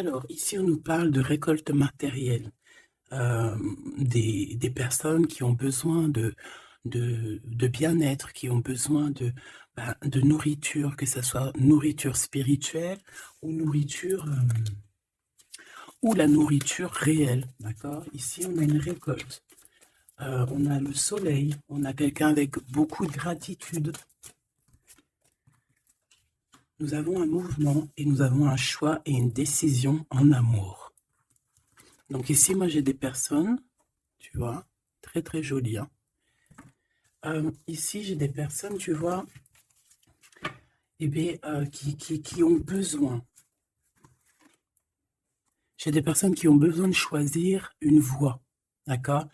Alors, ici, on nous parle de récolte matérielle, des personnes qui ont besoin de bien-être, qui ont besoin de nourriture, que ça soit nourriture spirituelle ou nourriture, ou la nourriture réelle, d'accord? Ici, on a une récolte. On a le soleil, on a quelqu'un avec beaucoup de gratitude. Nous avons un mouvement et nous avons un choix et une décision en amour. Donc ici, moi, j'ai des personnes, tu vois, très très jolies, hein. Ici, j'ai des personnes, tu vois, eh bien, qui ont besoin. J'ai des personnes qui ont besoin de choisir une voie, d'accord?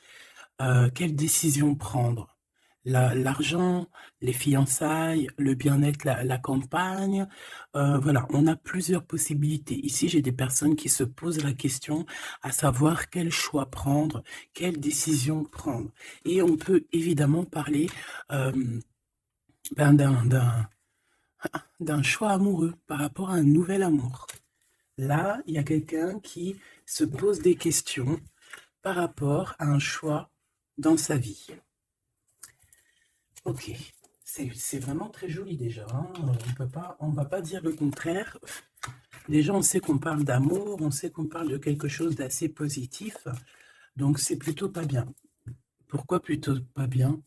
Quelle décision prendre? L'argent, les fiançailles, le bien-être, la campagne, voilà, on a plusieurs possibilités. Ici, j'ai des personnes qui se posent la question à savoir quel choix prendre, quelle décision prendre. Et on peut évidemment parler ben, d'un choix amoureux par rapport à un nouvel amour. Là, il y a quelqu'un qui se pose des questions par rapport à un choix dans sa vie. Ok, c'est vraiment très joli déjà, hein. On va pas dire le contraire. Déjà, on sait qu'on parle d'amour, on sait qu'on parle de quelque chose d'assez positif, donc c'est plutôt pas bien. Pourquoi plutôt pas bien?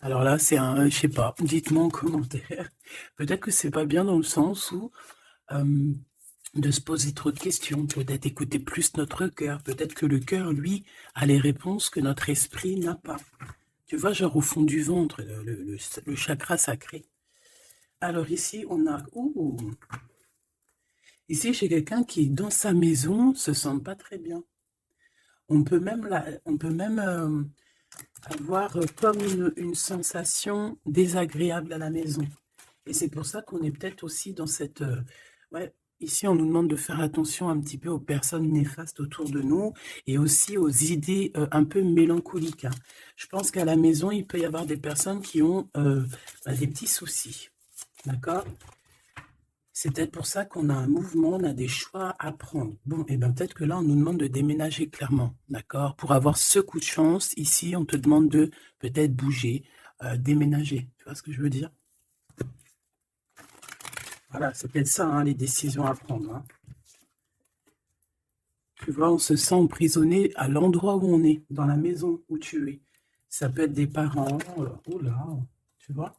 Alors là, c'est un, je sais pas, dites-moi en commentaire. Peut-être que c'est pas bien dans le sens où de se poser trop de questions, peut-être écouter plus notre cœur, peut-être que le cœur, lui, a les réponses que notre esprit n'a pas. Tu vois, genre au fond du ventre, le chakra sacré. Alors ici, on a... Ouh, ici, j'ai quelqu'un qui, dans sa maison, se sent pas très bien. On peut même, avoir comme une sensation désagréable à la maison. Et c'est pour ça qu'on est peut-être aussi dans cette... ouais, ici, on nous demande de faire attention un petit peu aux personnes néfastes autour de nous et aussi aux idées un peu mélancoliques, hein. Je pense qu'à la maison, il peut y avoir des personnes qui ont des petits soucis. D'accord? C'est peut-être pour ça qu'on a un mouvement, on a des choix à prendre. Bon, et bien peut-être que là, on nous demande de déménager clairement. D'accord? Pour avoir ce coup de chance, ici, on te demande de peut-être bouger, déménager. Tu vois ce que je veux dire? Voilà, c'est peut-être ça, hein, les décisions à prendre, hein. Tu vois, on se sent emprisonné à l'endroit où on est, dans la maison où tu es. Ça peut être des parents, oh là, tu vois,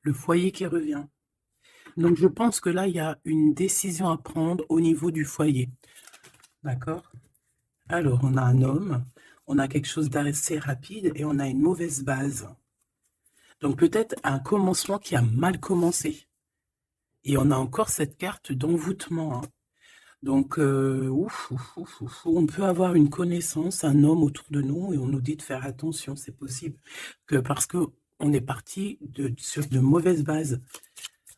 le foyer qui revient. Donc, je pense que là, il y a une décision à prendre au niveau du foyer. D'accord? Alors, on a un homme, on a quelque chose d'assez rapide et on a une mauvaise base. Donc, peut-être un commencement qui a mal commencé. Et on a encore cette carte d'envoûtement, hein. Donc, on peut avoir une connaissance, un homme autour de nous, et on nous dit de faire attention. C'est possible que parce que on est parti sur de mauvaises bases.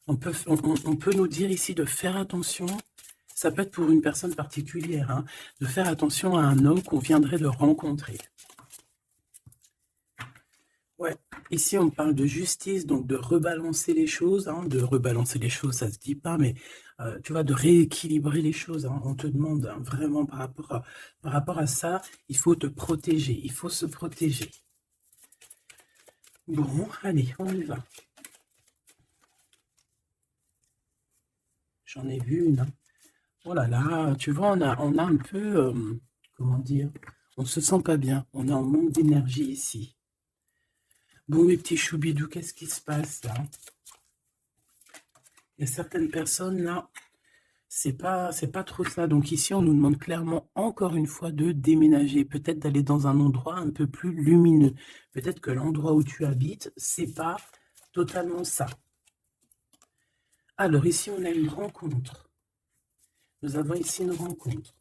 On peut nous dire ici de faire attention. Ça peut être pour une personne particulière, hein, de faire attention à un homme qu'on viendrait de rencontrer. Ouais, ici on parle de justice, donc de rebalancer les choses, hein, de rebalancer les choses, ça se dit pas, mais tu vois, de rééquilibrer les choses, hein. On te demande, hein, vraiment par rapport à ça, il faut te protéger, il faut se protéger. Bon, allez, on y va. J'en ai vu une, hein. Oh là là, tu vois, on a un peu, comment dire, on se sent pas bien, on est en manque d'énergie ici. Bon, mes petits choubidous, qu'est-ce qui se passe là? Il y a certaines personnes là, c'est pas trop ça. Donc ici, on nous demande clairement, encore une fois, de déménager. Peut-être d'aller dans un endroit un peu plus lumineux. Peut-être que l'endroit où tu habites, c'est pas totalement ça. Alors ici, on a une rencontre. Nous avons ici une rencontre.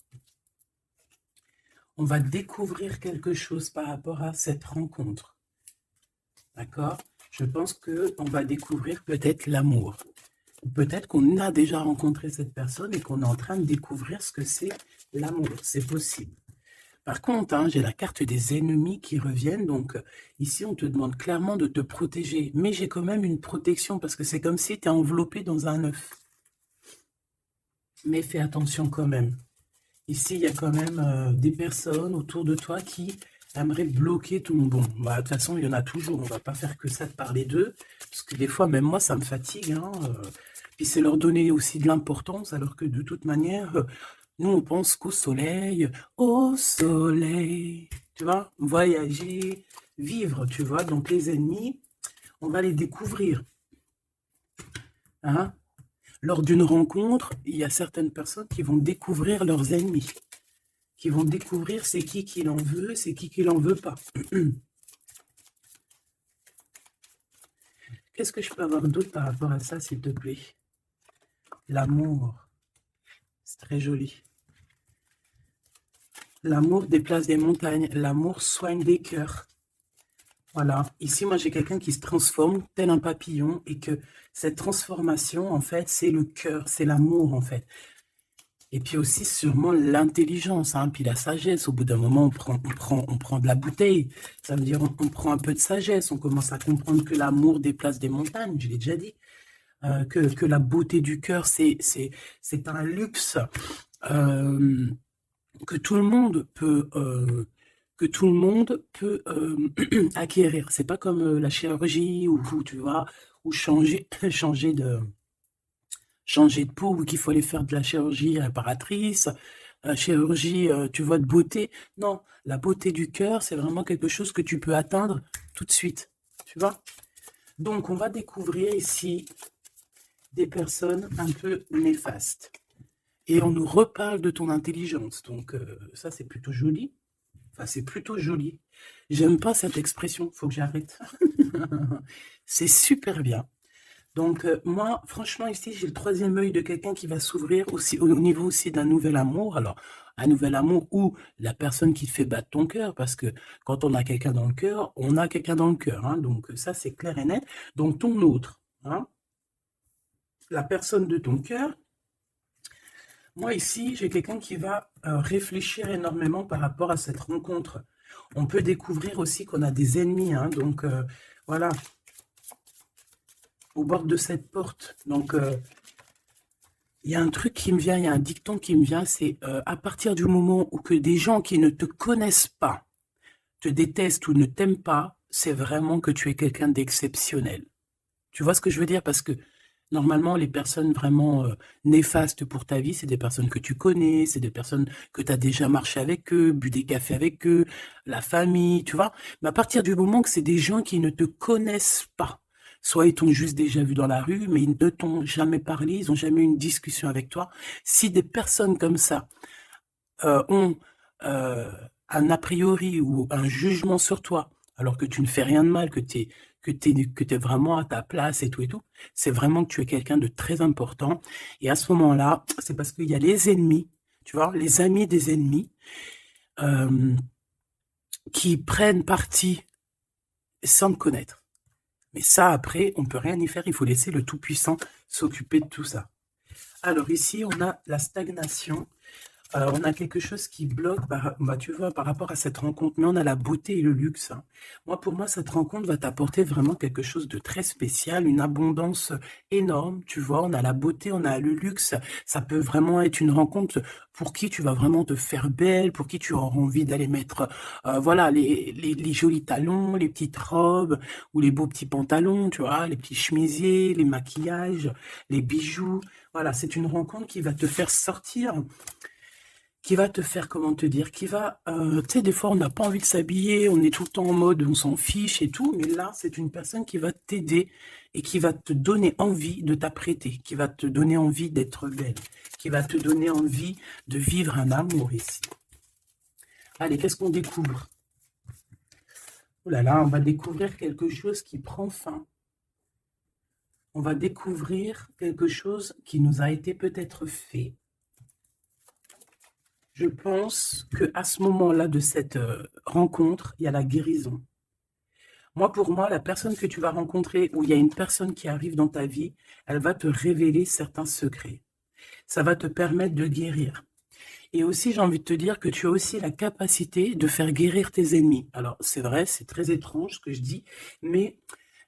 On va découvrir quelque chose par rapport à cette rencontre. D'accord? Je pense qu'on va découvrir peut-être l'amour. Peut-être qu'on a déjà rencontré cette personne et qu'on est en train de découvrir ce que c'est l'amour. C'est possible. Par contre, hein, j'ai la carte des ennemis qui reviennent. Donc, ici, on te demande clairement de te protéger. Mais j'ai quand même une protection parce que c'est comme si tu es enveloppé dans un œuf. Mais fais attention quand même. Ici, il y a quand même des personnes autour de toi qui aimeraient bloquer ton bon. Bah, de toute façon, il y en a toujours. On va pas faire que ça de parler d'eux. Parce que des fois, même moi, ça me fatigue. Hein, puis c'est leur donner aussi de l'importance, alors que de toute manière, nous, on pense qu'au soleil. Au soleil. Tu vois, voyager, vivre, tu vois. Donc les ennemis, on va les découvrir. Hein. Lors d'une rencontre, il y a certaines personnes qui vont découvrir leurs ennemis, qui vont découvrir c'est qui l'en veut, c'est qui l'en veut pas. Qu'est-ce que je peux avoir d'autre par rapport à ça, s'il te plaît? L'amour. C'est très joli. L'amour déplace des montagnes. L'amour soigne des cœurs. Voilà. Ici, moi, j'ai quelqu'un qui se transforme tel un papillon et que cette transformation, en fait, c'est le cœur, c'est l'amour, en fait. Et puis aussi, sûrement, l'intelligence, hein, puis la sagesse. Au bout d'un moment, on prend de la bouteille. Ça veut dire on prend un peu de sagesse. On commence à comprendre que l'amour déplace des montagnes, je l'ai déjà dit. Que la beauté du cœur, c'est un luxe que tout le monde peut acquérir. C'est pas comme la chirurgie ou tu vois, ou changer de peau, ou qu'il faut aller faire de la chirurgie réparatrice, chirurgie, tu vois, de beauté. Non, la beauté du cœur, c'est vraiment quelque chose que tu peux atteindre tout de suite, tu vois. Donc, on va découvrir ici des personnes un peu néfastes. Et on nous reparle de ton intelligence. Donc, ça, c'est plutôt joli. Enfin, c'est plutôt joli. J'aime pas cette expression, faut que j'arrête. C'est super bien. Donc, moi, franchement, ici, j'ai le troisième œil de quelqu'un qui va s'ouvrir aussi au niveau aussi d'un nouvel amour. Alors, un nouvel amour ou la personne qui te fait battre ton cœur, parce que quand on a quelqu'un dans le cœur, on a quelqu'un dans le cœur. Hein, donc, ça, c'est clair et net. Donc, ton autre, hein, la personne de ton cœur. Moi, ici, j'ai quelqu'un qui va réfléchir énormément par rapport à cette rencontre. On peut découvrir aussi qu'on a des ennemis. Hein, donc, voilà. Au bord de cette porte. Donc, il y a un truc qui me vient, il y a un dicton qui me vient, c'est à partir du moment où que des gens qui ne te connaissent pas te détestent ou ne t'aiment pas, c'est vraiment que tu es quelqu'un d'exceptionnel. Tu vois ce que je veux dire? Parce que normalement, les personnes vraiment néfastes pour ta vie, c'est des personnes que tu connais, c'est des personnes que tu as déjà marché avec eux, bu des cafés avec eux, la famille, tu vois. Mais à partir du moment que c'est des gens qui ne te connaissent pas, soit ils t'ont juste déjà vu dans la rue, mais ils ne t'ont jamais parlé, ils n'ont jamais eu une discussion avec toi. Si des personnes comme ça ont un a priori ou un jugement sur toi, alors que tu ne fais rien de mal, que tu es vraiment à ta place et tout, c'est vraiment que tu es quelqu'un de très important. Et à ce moment-là, c'est parce qu'il y a les ennemis, tu vois, les amis des ennemis, qui prennent parti sans te connaître. Mais ça, après, on ne peut rien y faire. Il faut laisser le Tout-Puissant s'occuper de tout ça. Alors ici, on a la stagnation. On a quelque chose qui bloque, tu vois, par rapport à cette rencontre. Mais on a la beauté et le luxe. Hein. Pour moi, cette rencontre va t'apporter vraiment quelque chose de très spécial, une abondance énorme. Tu vois, on a la beauté, on a le luxe. Ça peut vraiment être une rencontre pour qui tu vas vraiment te faire belle, pour qui tu auras envie d'aller mettre, voilà, les jolis talons, les petites robes ou les beaux petits pantalons, tu vois, les petits chemisiers, les maquillages, les bijoux. Voilà, c'est une rencontre qui va te faire sortir, qui va te faire, comment te dire, qui va, tu sais, des fois, on n'a pas envie de s'habiller, on est tout le temps en mode, on s'en fiche et tout, mais là, c'est une personne qui va t'aider et qui va te donner envie de t'apprêter, qui va te donner envie d'être belle, qui va te donner envie de vivre un amour ici. Allez, qu'est-ce qu'on découvre? Oh là là, on va découvrir quelque chose qui prend fin. On va découvrir quelque chose qui nous a été peut-être fait. Je pense qu'à ce moment-là de cette rencontre, il y a la guérison. Pour moi, la personne que tu vas rencontrer, ou il y a une personne qui arrive dans ta vie, elle va te révéler certains secrets. Ça va te permettre de guérir. Et aussi, j'ai envie de te dire que tu as aussi la capacité de faire guérir tes ennemis. Alors, c'est vrai, c'est très étrange ce que je dis, mais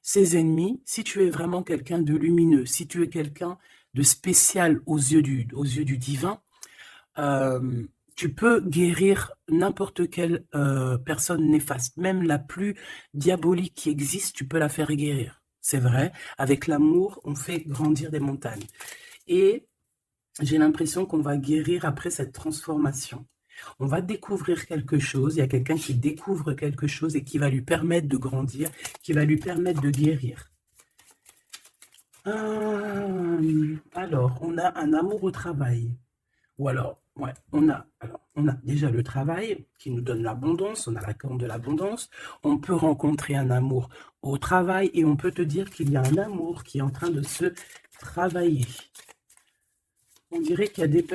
ces ennemis, si tu es vraiment quelqu'un de lumineux, si tu es quelqu'un de spécial aux yeux du divin, tu peux guérir n'importe quelle personne néfaste, même la plus diabolique qui existe, tu peux la faire guérir. C'est vrai, avec l'amour, on fait grandir des montagnes. Et j'ai l'impression qu'on va guérir après cette transformation. On va découvrir quelque chose, il y a quelqu'un qui découvre quelque chose et qui va lui permettre de grandir, qui va lui permettre de guérir. Alors, on a un amour au travail. Ou alors, ouais, on a déjà le travail qui nous donne l'abondance, on a la corne de l'abondance. On peut rencontrer un amour au travail et on peut te dire qu'il y a un amour qui est en train de se travailler. On dirait qu'il y a des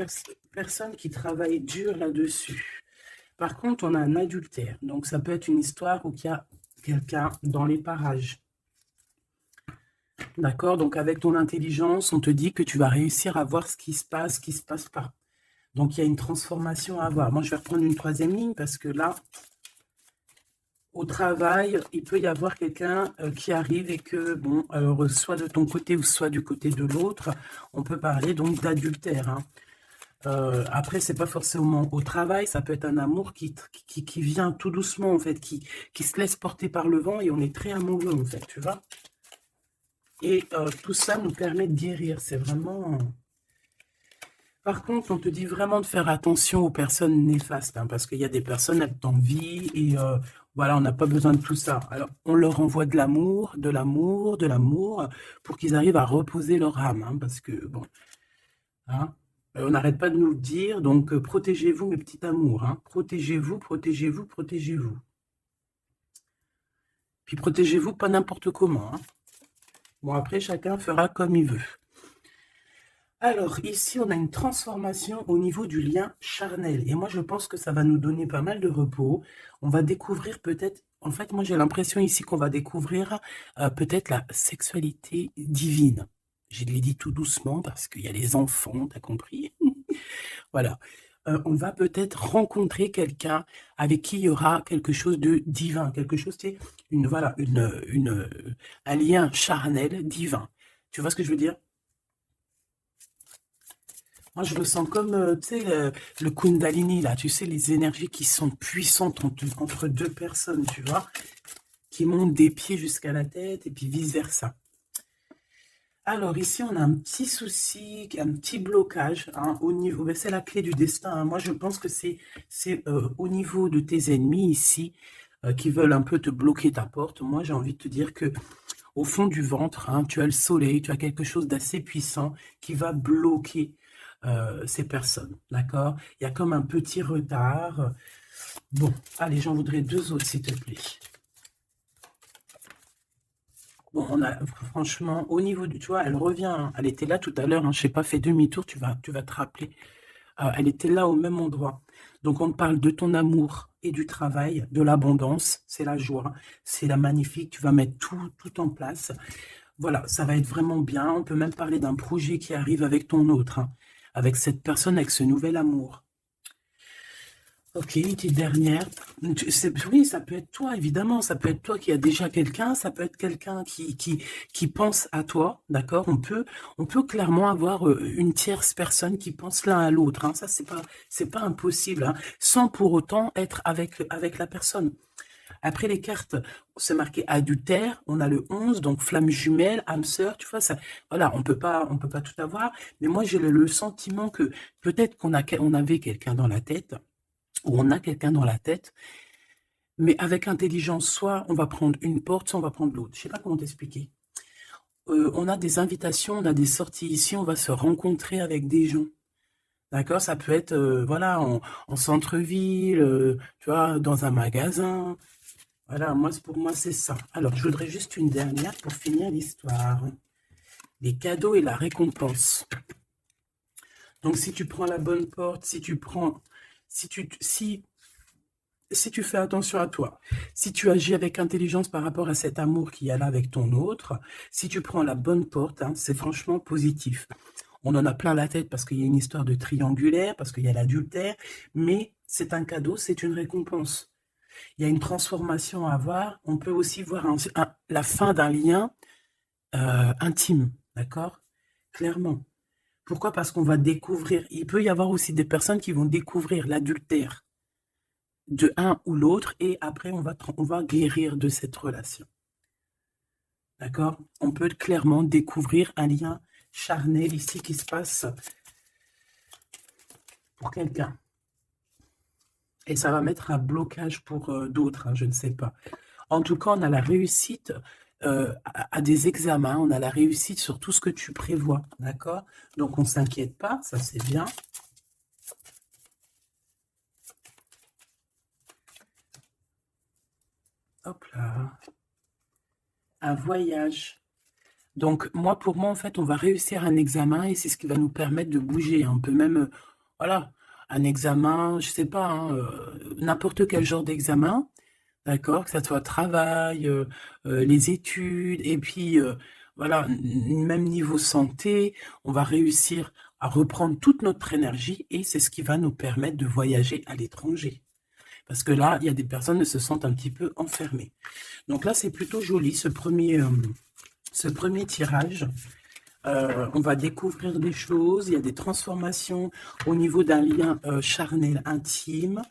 personnes qui travaillent dur là-dessus. Par contre, on a un adultère. Donc, ça peut être une histoire où il y a quelqu'un dans les parages. D'accord? Donc, avec ton intelligence, on te dit que tu vas réussir à voir ce qui se passe pas. Donc, il y a une transformation à avoir. Moi, je vais reprendre une troisième ligne parce que là, au travail, il peut y avoir quelqu'un qui arrive et que, bon, alors, soit de ton côté ou soit du côté de l'autre, on peut parler donc d'adultère. Hein. Après, c'est pas forcément au travail, ça peut être un amour qui vient tout doucement, en fait, qui se laisse porter par le vent et on est très amoureux, en fait, tu vois. Et tout ça nous permet de guérir, c'est vraiment... Par contre, on te dit vraiment de faire attention aux personnes néfastes, hein, parce qu'il y a des personnes, elles t'envient et voilà, on n'a pas besoin de tout ça. Alors, on leur envoie de l'amour, de l'amour, de l'amour, pour qu'ils arrivent à reposer leur âme, hein, parce que, bon, hein, on n'arrête pas de nous le dire, donc protégez-vous, mes petits amours, hein, protégez-vous, protégez-vous, protégez-vous. Puis protégez-vous pas n'importe comment, hein. Bon, après, chacun fera comme il veut. Alors, ici, on a une transformation au niveau du lien charnel. Et moi, je pense que ça va nous donner pas mal de repos. On va découvrir peut-être... En fait, moi, j'ai l'impression ici qu'on va découvrir peut-être la sexualité divine. Je l'ai dit tout doucement parce qu'il y a les enfants, t'as compris? Voilà. On va peut-être rencontrer quelqu'un avec qui il y aura quelque chose de divin. Quelque chose, c'est voilà, un lien charnel divin. Tu vois ce que je veux dire? Moi, je le sens comme, tu sais, le Kundalini, là, tu sais, les énergies qui sont puissantes entre deux personnes, tu vois, qui montent des pieds jusqu'à la tête et puis vice-versa. Alors, ici, on a un petit souci, un petit blocage hein, au niveau, ben, c'est la clé du destin. Hein. Moi, je pense que c'est au niveau de tes ennemis ici qui veulent un peu te bloquer ta porte. Moi, j'ai envie de te dire que au fond du ventre, hein, tu as le soleil, tu as quelque chose d'assez puissant qui va bloquer ces personnes, d'accord? Il y a comme un petit retard. Bon, allez, j'en voudrais deux autres, s'il te plaît. Bon, on a, franchement, au niveau du, tu vois, elle revient, hein, elle était là tout à l'heure, hein, je sais pas, fais demi-tour, tu vas te rappeler. Elle était là au même endroit. Donc, on parle de ton amour et du travail, de l'abondance, c'est la joie, c'est la magnifique, tu vas mettre tout en place. Voilà, ça va être vraiment bien. On peut même parler d'un projet qui arrive avec ton autre, hein, avec cette personne, avec ce nouvel amour. Ok, une petite dernière. Oui, ça peut être toi, évidemment. Ça peut être toi qui a déjà quelqu'un. Ça peut être quelqu'un qui pense à toi, d'accord? On peut clairement avoir une tierce personne qui pense l'un à l'autre. Hein. Ça, c'est pas impossible, hein, sans pour autant être avec la personne. Après les cartes, c'est marqué adultère, on a le 11, donc flamme jumelle, âme sœur, tu vois, ça, voilà, on peut pas tout avoir, mais moi j'ai le sentiment que peut-être on avait quelqu'un dans la tête, ou on a quelqu'un dans la tête, mais avec intelligence, soit on va prendre une porte, soit on va prendre l'autre. Je sais pas comment t'expliquer. On a des invitations, on a des sorties ici, on va se rencontrer avec des gens. D'accord, ça peut être, voilà, en centre-ville, tu vois, dans un magasin. Voilà, pour moi, c'est ça. Alors, je voudrais juste une dernière pour finir l'histoire. Les cadeaux et la récompense. Donc, si tu prends la bonne porte, si tu fais attention à toi, si tu agis avec intelligence par rapport à cet amour qu'il y a là avec ton autre, si tu prends la bonne porte, hein, c'est franchement positif. On en a plein la tête parce qu'il y a une histoire de triangulaire, parce qu'il y a l'adultère, mais c'est un cadeau, c'est une récompense. Il y a une transformation à avoir. On peut aussi voir la fin d'un lien intime, d'accord? Clairement. Pourquoi? Parce qu'on va découvrir. Il peut y avoir aussi des personnes qui vont découvrir l'adultère de un ou l'autre et après on va guérir de cette relation. D'accord? On peut clairement découvrir un lien charnel ici qui se passe pour quelqu'un. Et ça va mettre un blocage pour d'autres, hein, je ne sais pas. En tout cas, on a la réussite à des examens, on a la réussite sur tout ce que tu prévois, d'accord? Donc, on ne s'inquiète pas, ça c'est bien. Hop là. Un voyage. Donc, pour moi, en fait, on va réussir un examen et c'est ce qui va nous permettre de bouger. On peut même, voilà, un examen, je sais pas, hein, n'importe quel genre d'examen, d'accord, que ça soit travail, les études, et puis, voilà, même niveau santé, on va réussir à reprendre toute notre énergie et c'est ce qui va nous permettre de voyager à l'étranger. Parce que là, il y a des personnes qui se sentent un petit peu enfermées. Donc là, c'est plutôt joli, ce premier tirage. On va découvrir des choses, il y a des transformations au niveau d'un lien charnel intime.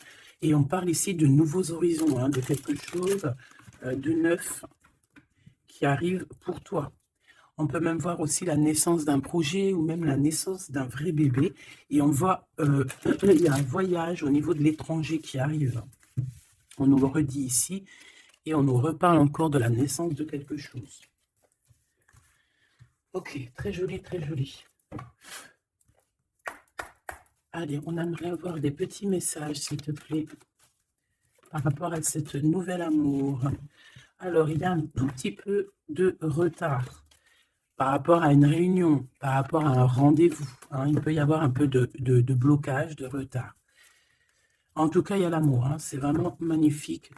Et on parle ici de nouveaux horizons, hein, de quelque chose de neuf qui arrive pour toi. On peut même voir aussi la naissance d'un projet ou même la naissance d'un vrai bébé. Et on voit, il y a un voyage au niveau de l'étranger qui arrive. On nous le redit ici et on nous reparle encore de la naissance de quelque chose. Ok, très joli, très joli. Allez, on aimerait avoir des petits messages, s'il te plaît, par rapport à cette nouvelle amour. Alors, il y a un tout petit peu de retard par rapport à une réunion, par rapport à un rendez-vous. Hein, il peut y avoir un peu de blocage, de retard. En tout cas, il y a l'amour. Hein, c'est vraiment magnifique.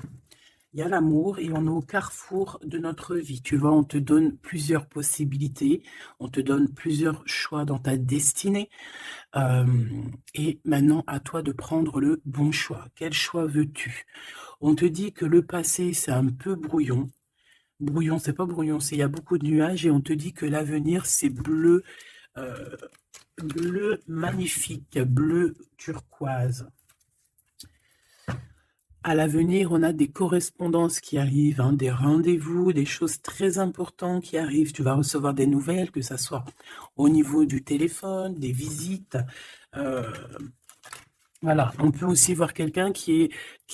Il y a l'amour et on est au carrefour de notre vie. Tu vois, on te donne plusieurs possibilités, on te donne plusieurs choix dans ta destinée. Et maintenant, à toi de prendre le bon choix. Quel choix veux-tu? On te dit que le passé, c'est un peu brouillon. Brouillon, c'est pas brouillon, c'est il y a beaucoup de nuages et on te dit que l'avenir, c'est bleu, bleu magnifique, bleu turquoise. À l'avenir, on a des correspondances qui arrivent, hein, des rendez-vous, des choses très importantes qui arrivent. Tu vas recevoir des nouvelles, que ce soit au niveau du téléphone, des visites. Voilà, on peut aussi voir quelqu'un qui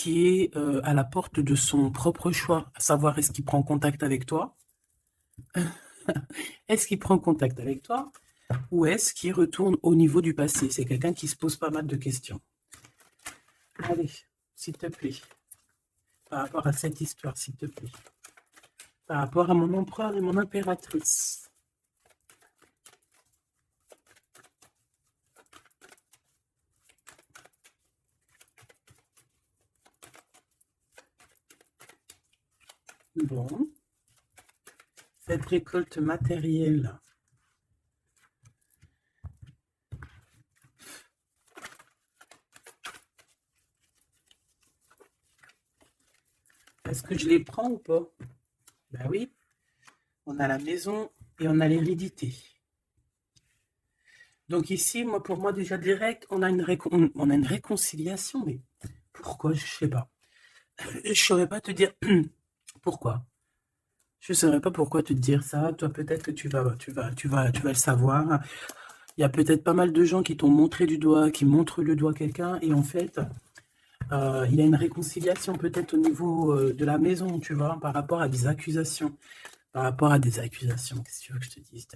est à la porte de son propre choix, à savoir est-ce qu'il prend contact avec toi? Est-ce qu'il prend contact avec toi? Ou est-ce qu'il retourne au niveau du passé? C'est quelqu'un qui se pose pas mal de questions. Allez, s'il te plaît. Par rapport à cette histoire, s'il te plaît. Par rapport à mon empereur et mon impératrice. Bon. Cette récolte matérielle. Est-ce que je les prends ou pas? Ben oui. On a la maison et on a l'hérédité. Donc ici, pour moi, déjà direct, on a une réconciliation. Mais pourquoi? Je ne sais pas. Je ne saurais pas te dire pourquoi. Je ne saurais pas pourquoi te dire ça. Toi, peut-être que tu vas le savoir. Il y a peut-être pas mal de gens qui t'ont montré du doigt, qui montrent le doigt à quelqu'un. Et en fait, il y a une réconciliation peut-être au niveau de la maison, tu vois, par rapport à des accusations. Par rapport à des accusations, qu'est-ce que tu veux que je te dise?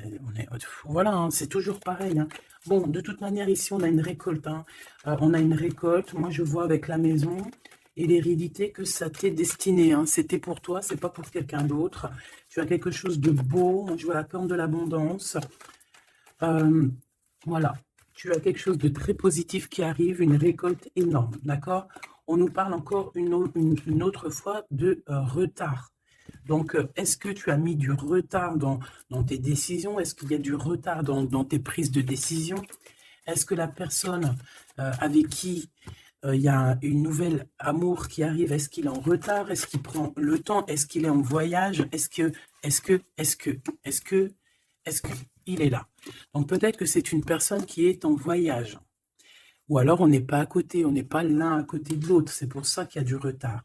Voilà, hein, c'est toujours pareil. Hein. Bon, de toute manière, ici, on a une récolte. Hein. On a une récolte. Moi, je vois avec la maison et l'hérédité que ça t'est destiné. Hein. C'était pour toi, c'est pas pour quelqu'un d'autre. Tu as quelque chose de beau. Moi, je vois la corne de l'abondance. Voilà. Tu as quelque chose de très positif qui arrive, une récolte énorme. D'accord? On nous parle encore une autre fois de retard. Donc, est-ce que tu as mis du retard dans tes décisions? Est-ce qu'il y a du retard dans tes prises de décision? Est-ce que la personne avec qui il y a une nouvelle amour qui arrive, est-ce qu'il est en retard? Est-ce qu'il prend le temps? Est-ce qu'il est en voyage? il est là. Donc peut-être que c'est une personne qui est en voyage. Ou alors on n'est pas à côté, on n'est pas l'un à côté de l'autre. C'est pour ça qu'il y a du retard.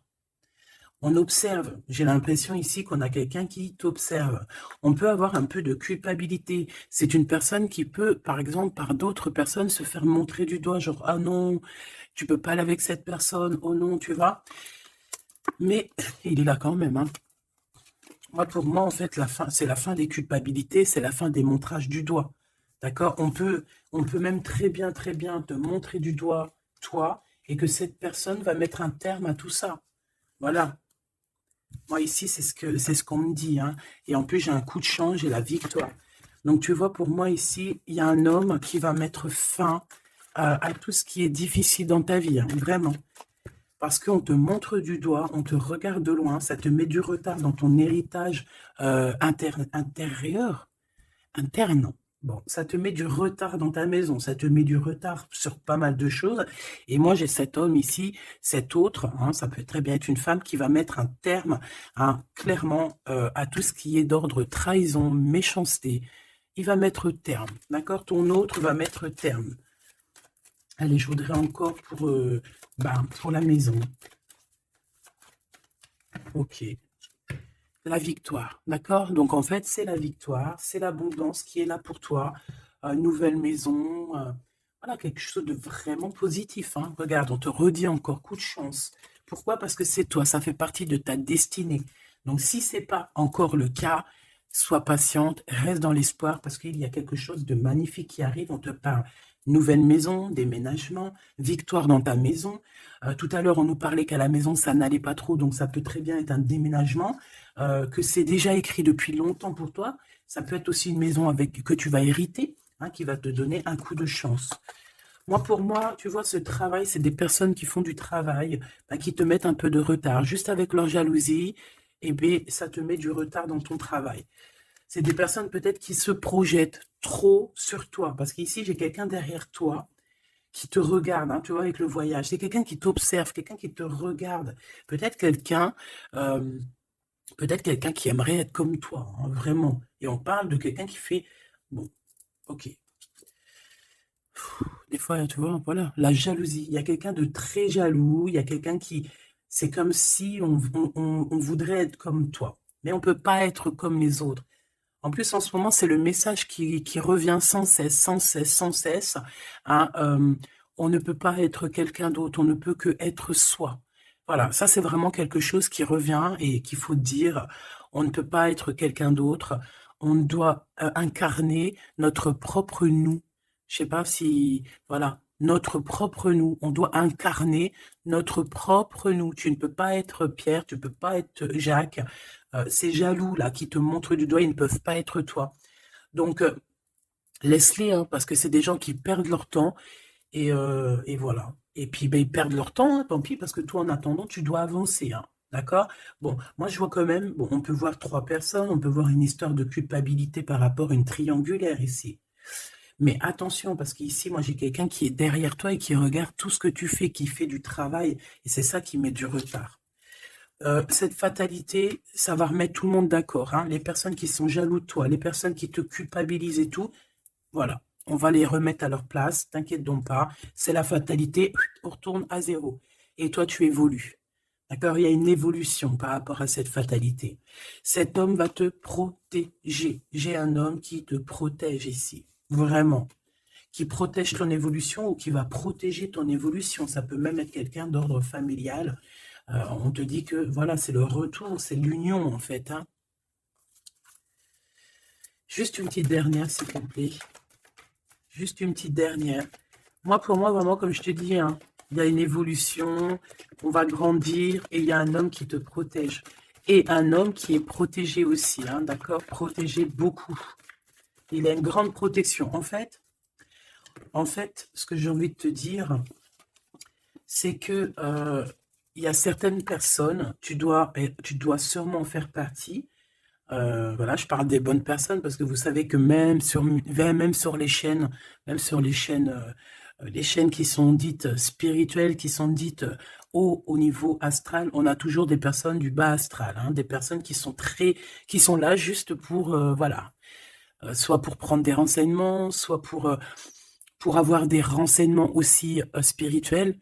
On observe. J'ai l'impression ici qu'on a quelqu'un qui t'observe. On peut avoir un peu de culpabilité. C'est une personne qui peut, par exemple, par d'autres personnes, se faire montrer du doigt, genre, ah non, tu peux pas aller avec cette personne, oh non, tu vois. Mais il est là quand même, hein. Moi, pour moi, en fait, la fin, c'est la fin des culpabilités, c'est la fin des montrages du doigt. D'accord? On peut même très bien te montrer du doigt, toi, et que cette personne va mettre un terme à tout ça. Voilà. Moi, ici, c'est ce qu'on me dit, hein. Et en plus, j'ai un coup de chance, j'ai la victoire. Donc, tu vois, pour moi, ici, il y a un homme qui va mettre fin à tout ce qui est difficile dans ta vie, hein, vraiment. Parce qu'on te montre du doigt, on te regarde de loin, ça te met du retard dans ton héritage intérieur, interne. Bon, ça te met du retard dans ta maison, ça te met du retard sur pas mal de choses. Et moi, j'ai cet homme ici, cet autre, hein, ça peut très bien être une femme qui va mettre un terme, hein, clairement, à tout ce qui est d'ordre trahison, méchanceté. Il va mettre terme, d'accord? Ton autre va mettre terme. Allez, je voudrais encore pour la maison. Ok. La victoire, d'accord? Donc, en fait, c'est la victoire, c'est l'abondance qui est là pour toi. Nouvelle maison, voilà, quelque chose de vraiment positif, hein. Regarde, on te redit encore, coup de chance. Pourquoi? Parce que c'est toi, ça fait partie de ta destinée. Donc, si c'est pas encore le cas, sois patiente, reste dans l'espoir, parce qu'il y a quelque chose de magnifique qui arrive. On te parle nouvelle maison, déménagement, victoire dans ta maison. Tout à l'heure, on nous parlait qu'à la maison, ça n'allait pas trop, donc ça peut très bien être un déménagement, que c'est déjà écrit depuis longtemps pour toi. Ça peut être aussi une maison que tu vas hériter, hein, qui va te donner un coup de chance. Moi, pour moi, tu vois, ce travail, c'est des personnes qui font du travail, qui te mettent un peu de retard. Juste avec leur jalousie, eh bien, ça te met du retard dans ton travail. C'est des personnes peut-être qui se projettent trop sur toi. Parce qu'ici, j'ai quelqu'un derrière toi qui te regarde, hein, tu vois, avec le voyage. C'est quelqu'un qui t'observe, quelqu'un qui te regarde. Peut-être quelqu'un euh, peut-être quelqu'un qui aimerait être comme toi, hein, vraiment. Et on parle de quelqu'un qui fait... Bon, ok. Des fois, tu vois, voilà, la jalousie. Il y a quelqu'un de très jaloux, il y a quelqu'un qui... C'est comme si on voudrait être comme toi. Mais on ne peut pas être comme les autres. En plus, en ce moment, c'est le message qui revient sans cesse, sans cesse, sans cesse, hein, on ne peut pas être quelqu'un d'autre, on ne peut que être soi. Voilà, ça c'est vraiment quelque chose qui revient et qu'il faut dire. On ne peut pas être quelqu'un d'autre. On doit incarner notre propre nous. Je sais pas si, voilà, notre propre nous. On doit incarner notre propre nous. Tu ne peux pas être Pierre, tu ne peux pas être Jacques. Ces jaloux là qui te montrent du doigt, ils ne peuvent pas être toi. Donc laisse-les, hein, parce que c'est des gens qui perdent leur temps et voilà. Et puis ben, ils perdent leur temps, hein, tant pis, parce que toi en attendant, tu dois avancer, hein. D'accord? Bon, moi je vois quand même, bon, on peut voir trois personnes, on peut voir une histoire de culpabilité par rapport à une triangulaire ici. Mais attention, parce qu'ici, moi j'ai quelqu'un qui est derrière toi et qui regarde tout ce que tu fais, qui fait du travail, et c'est ça qui met du retard. Cette fatalité, ça va remettre tout le monde d'accord, hein. Les personnes qui sont jaloux de toi, les personnes qui te culpabilisent et tout, voilà, on va les remettre à leur place, t'inquiète donc pas, c'est la fatalité, on retourne à zéro. Et toi, tu évolues. D'accord? Il y a une évolution par rapport à cette fatalité. Cet homme va te protéger. J'ai un homme qui te protège ici, vraiment, qui protège ton évolution ou qui va protéger ton évolution. Ça peut même être quelqu'un d'ordre familial. On te dit que voilà, c'est le retour, c'est l'union en fait, hein. Juste une petite dernière, s'il te plaît. Juste une petite dernière. Moi, pour moi, vraiment, comme je te dis, hein, il y a une évolution, on va grandir et il y a un homme qui te protège. Et un homme qui est protégé aussi, hein, d'accord? Protégé beaucoup. Il a une grande protection. En fait, ce que j'ai envie de te dire, c'est que il y a certaines personnes, tu dois sûrement faire partie. Voilà, je parle des bonnes personnes parce que vous savez que même sur les chaînes qui sont dites spirituelles, qui sont dites au niveau astral, on a toujours des personnes du bas astral, hein, des personnes qui sont là juste pour, voilà, soit pour prendre des renseignements, soit pour avoir des renseignements aussi spirituels,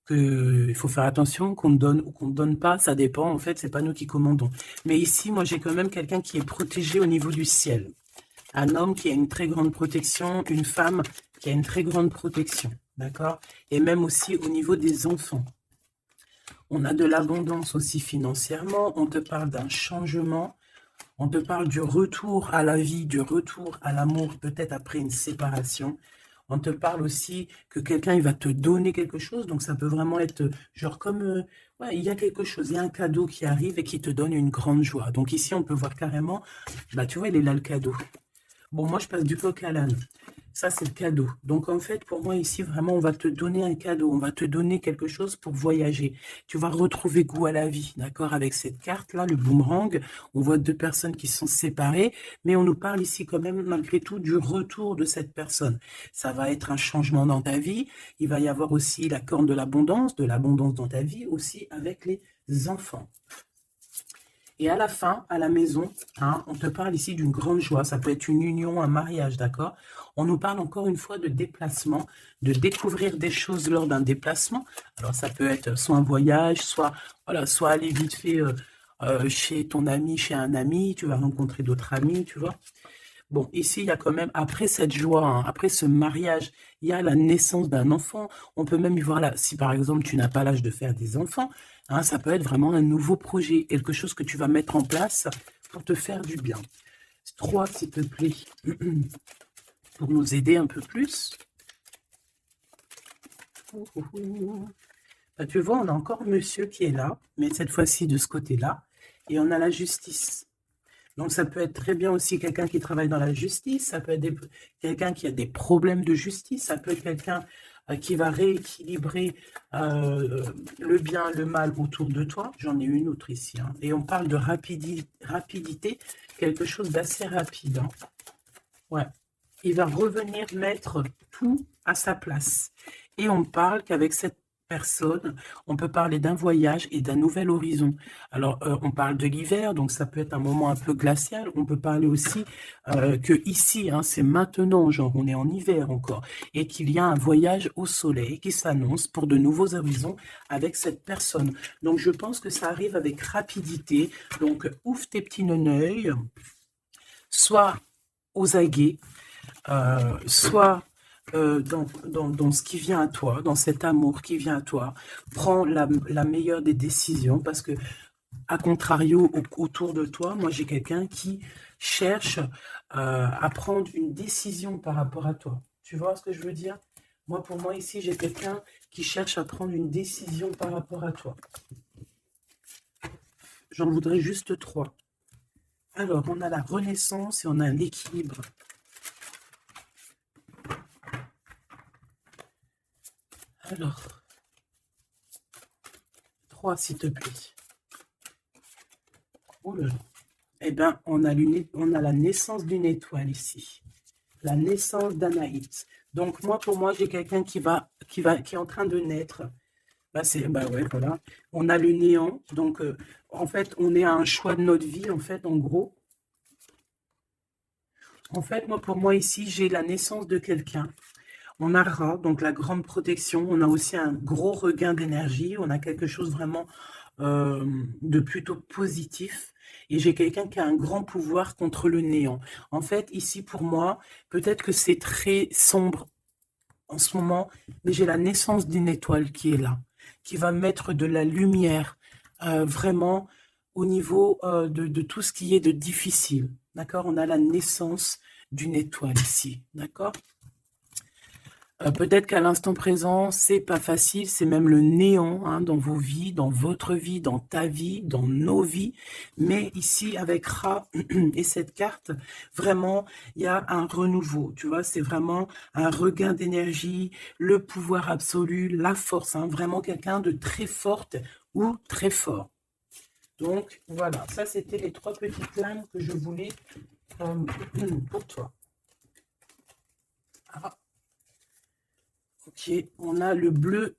il faut faire attention qu'on donne ou qu'on ne donne pas, ça dépend, en fait, c'est pas nous qui commandons. Mais ici, moi, j'ai quand même quelqu'un qui est protégé au niveau du ciel. Un homme qui a une très grande protection, une femme qui a une très grande protection, d'accord? Et même aussi au niveau des enfants. On a de l'abondance aussi financièrement, on te parle d'un changement, on te parle du retour à la vie, du retour à l'amour, peut-être après une séparation. On te parle aussi que quelqu'un il va te donner quelque chose, donc ça peut vraiment être genre comme, ouais, il y a quelque chose, il y a un cadeau qui arrive et qui te donne une grande joie. Donc ici, on peut voir carrément, bah tu vois, il est là le cadeau. Bon, moi, je passe du coq à l'âne. Ça, c'est le cadeau. Donc, en fait, pour moi, ici, vraiment, on va te donner un cadeau. On va te donner quelque chose pour voyager. Tu vas retrouver goût à la vie, d'accord? Avec cette carte-là, le boomerang, on voit deux personnes qui sont séparées, mais on nous parle ici quand même, malgré tout, du retour de cette personne. Ça va être un changement dans ta vie. Il va y avoir aussi la corne de l'abondance dans ta vie, aussi avec les enfants. Et à la fin, à la maison, hein, on te parle ici d'une grande joie. Ça peut être une union, un mariage, d'accord? On nous parle encore une fois de déplacement, de découvrir des choses lors d'un déplacement. Alors, ça peut être soit un voyage, soit, voilà, soit aller vite fait chez ton ami, chez un ami. Tu vas rencontrer d'autres amis, tu vois. Bon, ici, il y a quand même, après cette joie, hein, après ce mariage, il y a la naissance d'un enfant. On peut même y voir là, si par exemple, tu n'as pas l'âge de faire des enfants, hein, ça peut être vraiment un nouveau projet, quelque chose que tu vas mettre en place pour te faire du bien. 3, s'il te plaît, pour nous aider un peu plus. Bah, tu vois, on a encore monsieur qui est là, mais cette fois-ci de ce côté-là, et on a la justice. Donc, ça peut être très bien aussi quelqu'un qui travaille dans la justice, ça peut être quelqu'un qui a des problèmes de justice, ça peut être quelqu'un qui va rééquilibrer le bien, le mal autour de toi. J'en ai une autre ici. Hein. Et on parle de rapidité, quelque chose d'assez rapide. Hein. Ouais. Il va revenir mettre tout à sa place. Et on parle qu'avec cette personne, on peut parler d'un voyage et d'un nouvel horizon. Alors, on parle de l'hiver, donc ça peut être un moment un peu glacial. On peut parler aussi que ici, hein, c'est maintenant, genre on est en hiver encore, et qu'il y a un voyage au soleil qui s'annonce pour de nouveaux horizons avec cette personne. Donc, je pense que ça arrive avec rapidité. Donc, ouvre tes petits neneuils, soit aux aguets, soit dans ce qui vient à toi, dans cet amour qui vient à toi, prends la meilleure des décisions parce que, à contrario, autour de toi, moi j'ai quelqu'un qui cherche à prendre une décision par rapport à toi. Tu vois ce que je veux dire? Moi, pour moi, ici, j'ai quelqu'un qui cherche à prendre une décision par rapport à toi. J'en voudrais juste 3. Alors, on a la renaissance et on a l'équilibre. Alors, 3, s'il te plaît. Oh là là. Eh bien, on a la naissance d'une étoile ici. La naissance d'Anaïs. Donc, pour moi, j'ai quelqu'un qui est en train de naître. Bah ouais, voilà. On a le néant. Donc, en fait, on est à un choix de notre vie, en fait, en gros. En fait, pour moi, ici, j'ai la naissance de quelqu'un. On a Ra, donc la grande protection. On a aussi un gros regain d'énergie. On a quelque chose vraiment de plutôt positif. Et j'ai quelqu'un qui a un grand pouvoir contre le néant. En fait, ici, pour moi, peut-être que c'est très sombre en ce moment, mais j'ai la naissance d'une étoile qui est là, qui va mettre de la lumière vraiment au niveau de tout ce qui est de difficile. D'accord? On a la naissance d'une étoile ici. D'accord? Peut-être qu'à l'instant présent, c'est pas facile, c'est même le néant hein, dans vos vies, dans votre vie, dans ta vie, dans nos vies. Mais ici, avec Ra et cette carte, vraiment, il y a un renouveau. Tu vois, c'est vraiment un regain d'énergie, le pouvoir absolu, la force. Hein, vraiment quelqu'un de très forte ou très fort. Donc, voilà, ça, c'était les 3 petites lames que je voulais pour toi. Ah. Ok, on a le bleu,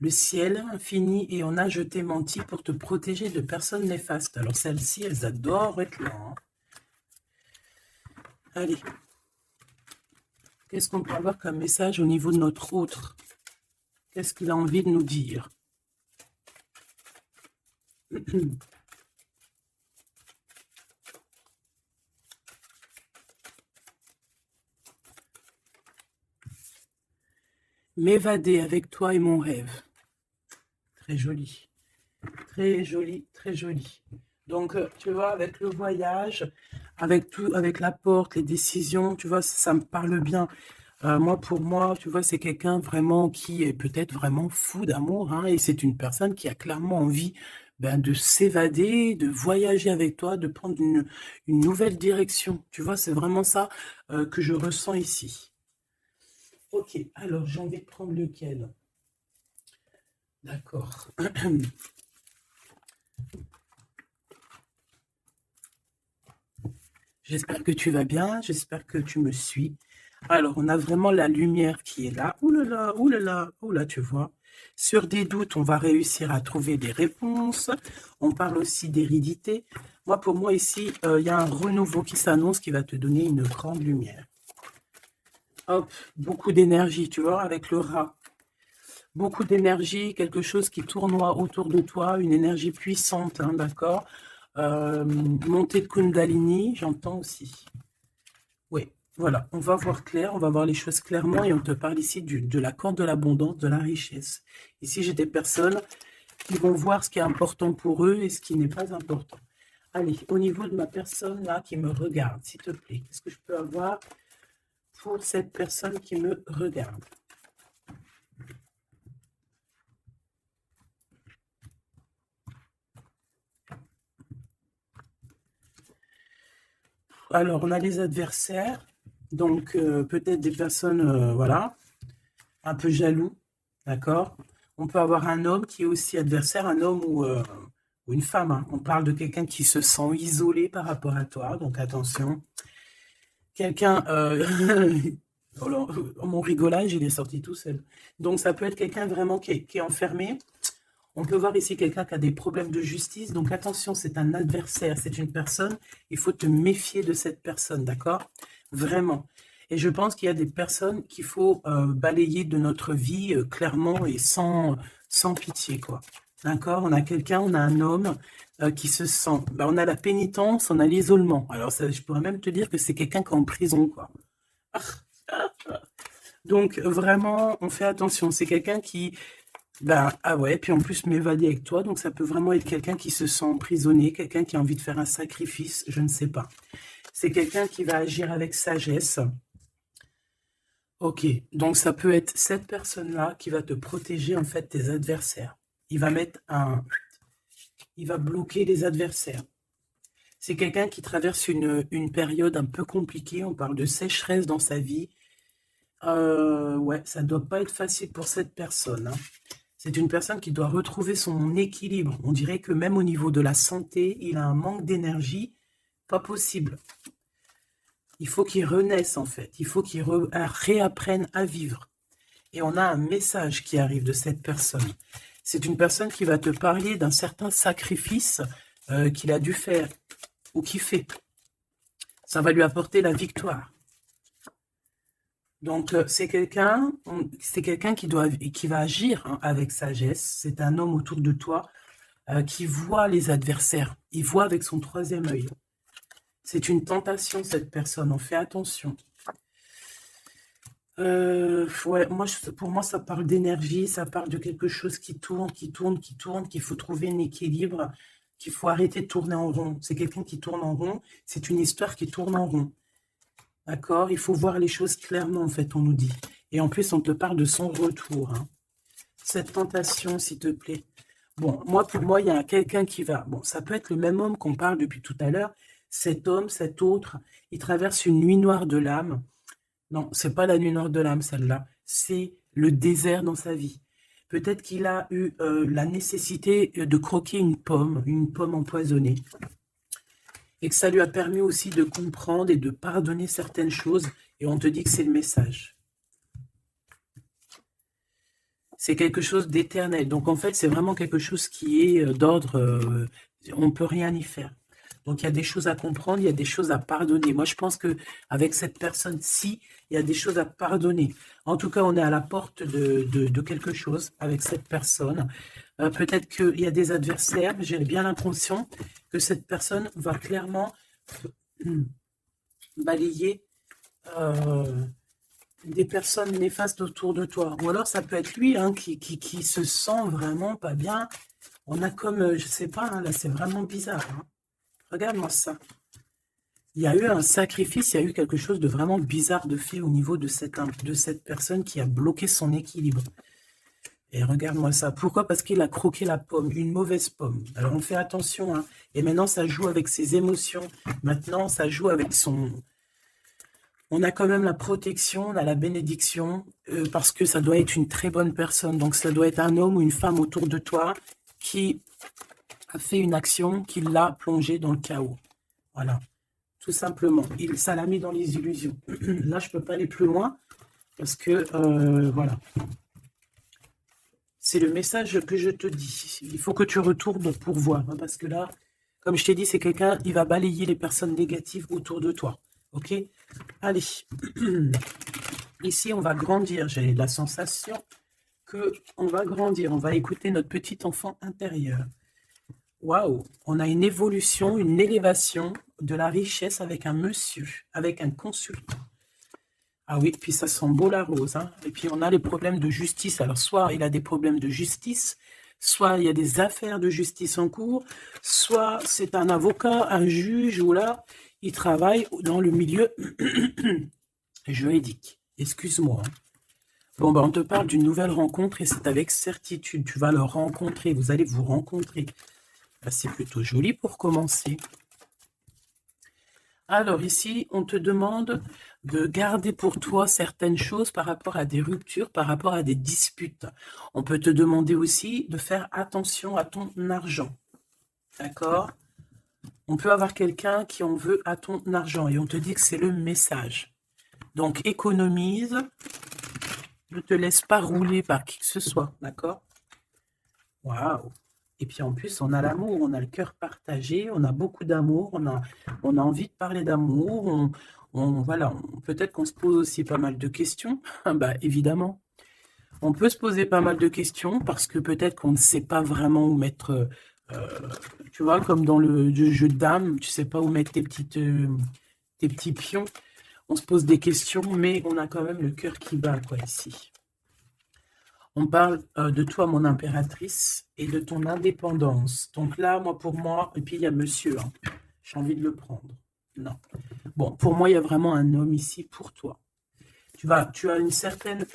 le ciel infini, et on a je t'ai menti pour te protéger de personnes néfastes. Alors celles-ci, elles adorent être là. Hein. Allez, qu'est-ce qu'on peut avoir comme message au niveau de notre autre? Qu'est-ce qu'il a envie de nous dire? M'évader avec toi est mon rêve. Très joli. Très joli, très joli. Donc, tu vois, avec le voyage, avec tout, avec la porte, les décisions, tu vois, ça me parle bien. Moi, pour moi, tu vois, c'est quelqu'un vraiment qui est peut-être vraiment fou d'amour, hein, et c'est une personne qui a clairement envie de s'évader, de voyager avec toi, de prendre une nouvelle direction. Tu vois, c'est vraiment ça que je ressens ici. Ok, alors j'ai envie de prendre lequel? D'accord. J'espère que tu vas bien, j'espère que tu me suis. Alors, on a vraiment la lumière qui est là. Ouh là là, ouh là là, ouh là, tu vois. Sur des doutes, on va réussir à trouver des réponses. On parle aussi d'hérédité. Moi, pour moi, ici, il y a un renouveau qui s'annonce qui va te donner une grande lumière. Hop, beaucoup d'énergie, tu vois, avec le rat. Beaucoup d'énergie, quelque chose qui tournoie autour de toi, une énergie puissante, hein, d'accord. Montée de Kundalini, j'entends aussi. Oui, voilà, on va voir clair, on va voir les choses clairement et on te parle ici de la corde de l'abondance, de la richesse. Ici, j'ai des personnes qui vont voir ce qui est important pour eux et ce qui n'est pas important. Allez, au niveau de ma personne là qui me regarde, s'il te plaît, qu'est-ce que je peux avoir pour cette personne qui me regarde? Alors, on a les adversaires, donc peut-être des personnes, voilà, un peu jaloux, d'accord? On peut avoir un homme qui est aussi adversaire, un homme ou une femme, hein. On parle de quelqu'un qui se sent isolé par rapport à toi, donc attention. Quelqu'un, oh là, mon rigolage, il est sorti tout seul. Donc ça peut être quelqu'un vraiment qui est enfermé. On peut voir ici quelqu'un qui a des problèmes de justice, donc attention, c'est un adversaire, c'est une personne, il faut te méfier de cette personne, d'accord? Vraiment. Et je pense qu'il y a des personnes qu'il faut balayer de notre vie clairement et sans pitié, quoi. D'accord? On a quelqu'un, on a un homme qui se sent... on a la pénitence, on a l'isolement. Alors, ça, je pourrais même te dire que c'est quelqu'un qui est en prison, quoi. Donc, vraiment, on fait attention. C'est quelqu'un qui... ah ouais, puis en plus m'évader avec toi, donc ça peut vraiment être quelqu'un qui se sent emprisonné, quelqu'un qui a envie de faire un sacrifice, je ne sais pas. C'est quelqu'un qui va agir avec sagesse. Ok, donc ça peut être cette personne-là qui va te protéger en fait tes adversaires. Il va mettre il va bloquer les adversaires. C'est quelqu'un qui traverse une période un peu compliquée, on parle de sécheresse dans sa vie. Ouais, ça ne doit pas être facile pour cette personne, hein. C'est une personne qui doit retrouver son équilibre. On dirait que même au niveau de la santé, il a un manque d'énergie, pas possible. Il faut qu'il renaisse en fait, il faut qu'il réapprenne à vivre. Et on a un message qui arrive de cette personne. C'est une personne qui va te parler d'un certain sacrifice qu'il a dû faire ou qu'il fait. Ça va lui apporter la victoire. Donc, c'est quelqu'un qui va agir hein, avec sagesse. C'est un homme autour de toi qui voit les adversaires. Il voit avec son troisième œil. C'est une tentation, cette personne. On fait attention. Ouais, pour moi, ça parle d'énergie. Ça parle de quelque chose qui tourne, qu'il faut trouver un équilibre, qu'il faut arrêter de tourner en rond. C'est quelqu'un qui tourne en rond. C'est une histoire qui tourne en rond. D'accord? Il faut voir les choses clairement, en fait, on nous dit. Et en plus, on te parle de son retour. Hein. Cette tentation, s'il te plaît. Bon, pour moi, il y a quelqu'un qui va... Bon, ça peut être le même homme qu'on parle depuis tout à l'heure. Cet homme, cet autre, il traverse une nuit noire de l'âme. Non, c'est pas la nuit noire de l'âme, celle-là. C'est le désert dans sa vie. Peut-être qu'il a eu la nécessité de croquer une pomme empoisonnée. Et que ça lui a permis aussi de comprendre et de pardonner certaines choses. Et on te dit que c'est le message. C'est quelque chose d'éternel. Donc en fait, c'est vraiment quelque chose qui est d'ordre... on ne peut rien y faire. Donc, il y a des choses à comprendre, il y a des choses à pardonner. Moi, je pense que avec cette personne-ci, il y a des choses à pardonner. En tout cas, on est à la porte de quelque chose avec cette personne. Peut-être qu'il y a des adversaires, mais j'ai bien l'impression que cette personne va clairement balayer des personnes néfastes autour de toi. Ou alors, ça peut être lui hein, qui se sent vraiment pas bien. On a comme, je sais pas, hein, là, c'est vraiment bizarre. Hein. Regarde-moi ça. Il y a eu un sacrifice, il y a eu quelque chose de vraiment bizarre de fait au niveau de cette personne qui a bloqué son équilibre. Et regarde-moi ça. Pourquoi? Parce qu'il a croqué la pomme, une mauvaise pomme. Alors on fait attention. Hein. Et maintenant, ça joue avec ses émotions. Maintenant, ça joue avec son... On a quand même la protection, on a la bénédiction, parce que ça doit être une très bonne personne. Donc ça doit être un homme ou une femme autour de toi qui a fait une action qui l'a plongé dans le chaos. Voilà. Tout simplement. Ça l'a mis dans les illusions. Là, je ne peux pas aller plus loin parce que, voilà. C'est le message que je te dis. Il faut que tu retournes pour voir. Hein, parce que là, comme je t'ai dit, c'est quelqu'un, il va balayer les personnes négatives autour de toi. Ok? Allez. Ici, on va grandir. J'ai la sensation qu'on va grandir. On va écouter notre petit enfant intérieur. Waouh, on a une évolution, une élévation de la richesse avec un monsieur, avec un consultant. Ah oui, puis ça sent beau la rose. Hein. Et puis on a les problèmes de justice. Alors soit il a des problèmes de justice, soit il y a des affaires de justice en cours, soit c'est un avocat, un juge, ou là, il travaille dans le milieu juridique. Excuse-moi. Hein. Bon, ben, on te parle d'une nouvelle rencontre et c'est avec certitude. Tu vas le rencontrer, vous allez vous rencontrer. C'est plutôt joli pour commencer. Alors ici, on te demande de garder pour toi certaines choses par rapport à des ruptures, par rapport à des disputes. On peut te demander aussi de faire attention à ton argent. D'accord? On peut avoir quelqu'un qui en veut à ton argent et on te dit que c'est le message. Donc économise, ne te laisse pas rouler par qui que ce soit. D'accord? Waouh! Et puis en plus, on a l'amour, on a le cœur partagé, on a beaucoup d'amour, on a envie de parler d'amour, voilà, peut-être qu'on se pose aussi pas mal de questions. Bah, évidemment, on peut se poser pas mal de questions parce que peut-être qu'on ne sait pas vraiment où mettre, tu vois, comme dans le jeu de dames, tu sais pas où mettre tes petits pions. On se pose des questions, mais on a quand même le cœur qui bat, quoi, ici. On parle de toi, mon impératrice, et de ton indépendance. Donc là, pour moi, et puis il y a monsieur, hein, j'ai envie de le prendre. Non. Bon, pour moi, il y a vraiment un homme ici pour toi. Tu as une certaine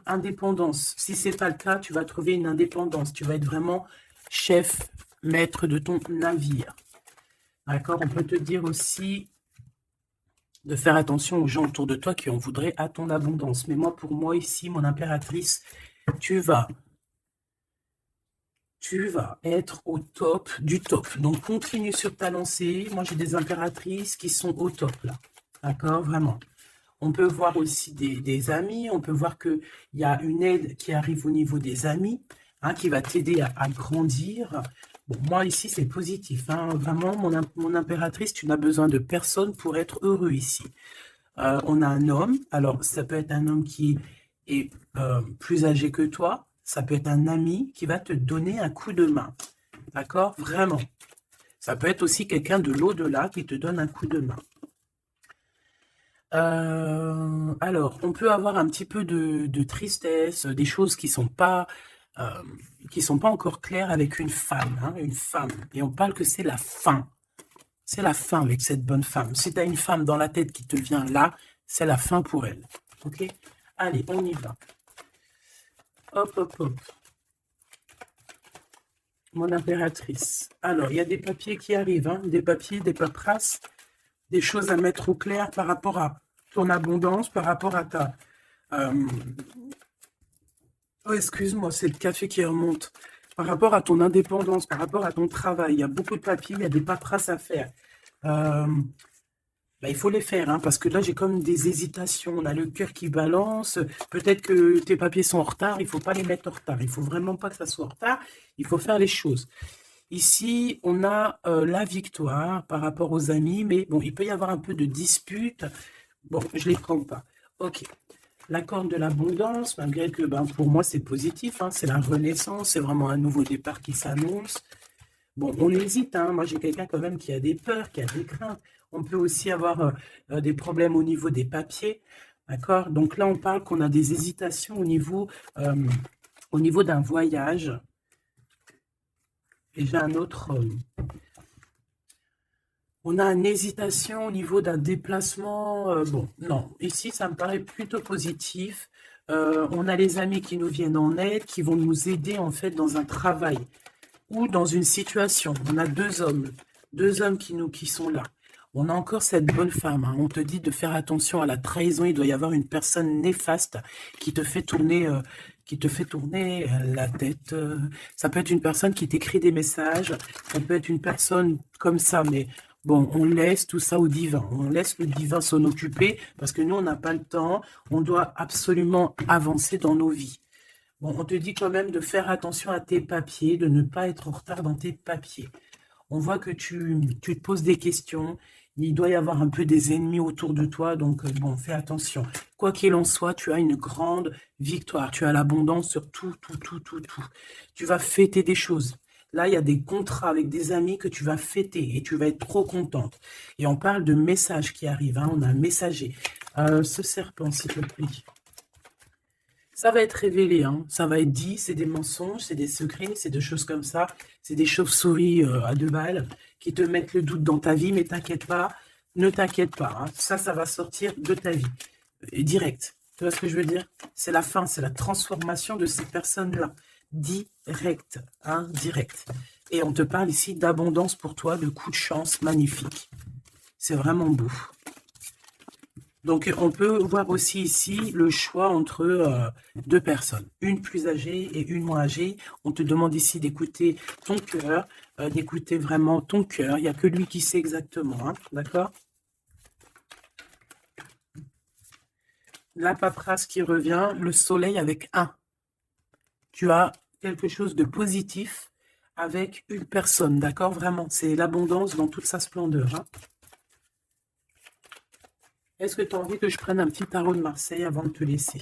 indépendance. Si ce n'est pas le cas, tu vas trouver une indépendance. Tu vas être vraiment chef, maître de ton navire. D'accord? On peut te dire aussi de faire attention aux gens autour de toi qui en voudraient à ton abondance. Mais moi, pour moi, ici, mon impératrice, tu vas être au top du top. Donc, continue sur ta lancée. Moi, j'ai des impératrices qui sont au top, là. D'accord? Vraiment. On peut voir aussi des amis. On peut voir qu'il y a une aide qui arrive au niveau des amis, hein, qui va t'aider à grandir. Bon, moi, ici, c'est positif. Hein. Vraiment, mon impératrice, tu n'as besoin de personne pour être heureux ici. On a un homme. Alors, ça peut être un homme qui est plus âgé que toi, ça peut être un ami qui va te donner un coup de main. D'accord? Vraiment. Ça peut être aussi quelqu'un de l'au-delà qui te donne un coup de main. Alors, on peut avoir un petit peu de tristesse, des choses qui sont pas encore claires avec une femme. Hein, une femme. Et on parle que c'est la fin. C'est la fin avec cette bonne femme. Si tu as une femme dans la tête qui te vient là, c'est la fin pour elle. Ok? Allez, on y va. Hop, hop, hop. Mon impératrice. Alors, il y a des papiers qui arrivent, hein, des papiers, des paperasses, des choses à mettre au clair par rapport à ton abondance, par rapport à ta... Oh, excuse-moi, c'est le café qui remonte. Par rapport à ton indépendance, par rapport à ton travail, il y a beaucoup de papiers, il y a des paperasses à faire. Il faut les faire, hein, parce que là, j'ai comme des hésitations. On a le cœur qui balance. Peut-être que tes papiers sont en retard. Il ne faut pas les mettre en retard. Il ne faut vraiment pas que ça soit en retard. Il faut faire les choses. Ici, on a la victoire par rapport aux amis, mais bon, il peut y avoir un peu de dispute. Bon, je les prends pas. Ok. La corde de l'abondance, malgré que ben, pour moi, c'est positif, hein, c'est la renaissance, c'est vraiment un nouveau départ qui s'annonce. Bon, on hésite, hein. Moi j'ai quelqu'un quand même qui a des peurs, qui a des craintes. On peut aussi avoir des problèmes au niveau des papiers, d'accord? Donc là, on parle qu'on a des hésitations au niveau d'un voyage. Et j'ai un autre... on a une hésitation au niveau d'un déplacement. Bon, non, ici, ça me paraît plutôt positif. On a les amis qui nous viennent en aide, qui vont nous aider en fait dans un travail ou dans une situation. On a deux hommes qui sont là. On a encore cette bonne femme, hein. On te dit de faire attention à la trahison. Il doit y avoir une personne néfaste qui te fait tourner, la tête. Ça peut être une personne qui t'écrit des messages. Ça peut être une personne comme ça, mais bon, on laisse tout ça au divin. On laisse le divin s'en occuper parce que nous, on n'a pas le temps. On doit absolument avancer dans nos vies. Bon, on te dit quand même de faire attention à tes papiers, de ne pas être en retard dans tes papiers. On voit que tu te poses des questions. Il doit y avoir un peu des ennemis autour de toi, donc bon, fais attention. Quoi qu'il en soit, tu as une grande victoire. Tu as l'abondance sur tout, tout, tout, tout, tout. Tu vas fêter des choses. Là, il y a des contrats avec des amis que tu vas fêter et tu vas être trop contente. Et on parle de messages qui arrivent, hein. On a un messager. Ce serpent, s'il te plaît. Ça va être révélé, hein. Ça va être dit, c'est des mensonges, c'est des secrets, c'est des choses comme ça. C'est des chauves-souris à 2 balles qui te mettent le doute dans ta vie, mais t'inquiète pas, ne t'inquiète pas, hein. Ça va sortir de ta vie. Et direct. Tu vois ce que je veux dire? C'est la fin, c'est la transformation de ces personnes-là. Direct, hein, direct. Et on te parle ici d'abondance pour toi, de coups de chance magnifiques. C'est vraiment beau. Donc, on peut voir aussi ici le choix entre deux personnes, une plus âgée et une moins âgée. On te demande ici d'écouter ton cœur, d'écouter vraiment ton cœur. Il n'y a que lui qui sait exactement, hein, d'accord? La paperasse qui revient, le soleil avec 1. Tu as quelque chose de positif avec une personne, d'accord? Vraiment, c'est l'abondance dans toute sa splendeur, hein. Est-ce que tu as envie que je prenne un petit tarot de Marseille avant de te laisser?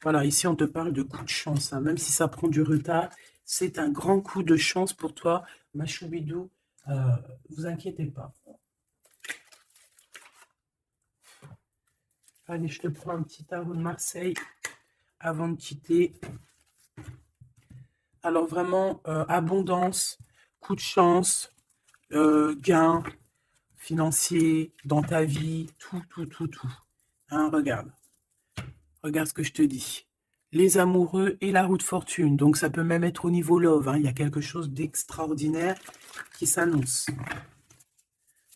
Voilà, ici on te parle de coup de chance, hein. Même si ça prend du retard, c'est un grand coup de chance pour toi, ma choubidou. Vous inquiétez pas. Allez, je te prends un petit tarot de Marseille avant de quitter. Alors vraiment, abondance, coup de chance, gain financier dans ta vie, tout, tout, tout, tout. Hein, regarde. Regarde ce que je te dis. Les amoureux et la roue de fortune. Donc, ça peut même être au niveau love, hein. Il y a quelque chose d'extraordinaire qui s'annonce.